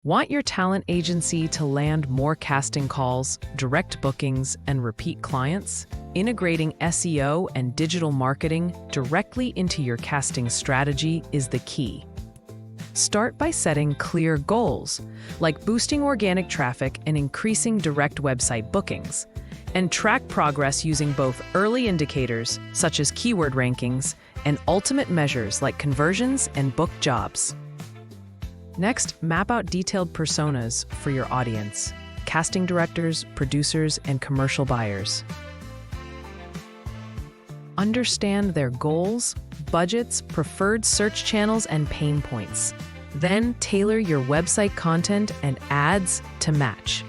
Want your talent agency to land more casting calls, direct bookings, and repeat clients? Integrating SEO and digital marketing directly into your casting strategy is the key. Start by setting clear goals, like boosting organic traffic and increasing direct website bookings, and track progress using both early indicators, such as keyword rankings, and ultimate measures like conversions and booked jobs. Next, map out detailed personas for your audience: casting directors, producers, and commercial buyers. Understand their goals, budgets, preferred search channels, and pain points. Then tailor your website content and ads to match.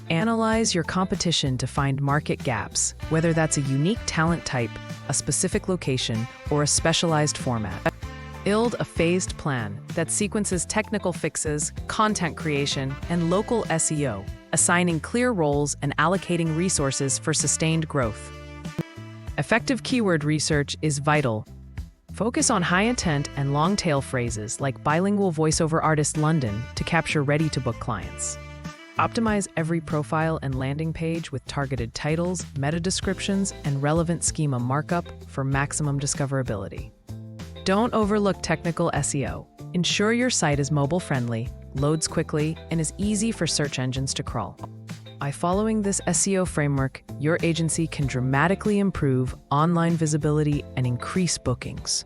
Analyze your competition to find market gaps, whether that's a unique talent type, a specific location, or a specialized format. Build a phased plan that sequences technical fixes, content creation, and local SEO, assigning clear roles and allocating resources for sustained growth. Effective keyword research is vital. Focus on high-intent and long-tail phrases like bilingual voiceover artist London to capture ready-to-book clients. Optimize every profile and landing page with targeted titles, meta descriptions, and relevant schema markup for maximum discoverability. Don't overlook technical SEO. Ensure your site is mobile-friendly, loads quickly, and is easy for search engines to crawl. By following this SEO framework, your agency can dramatically improve online visibility and increase bookings.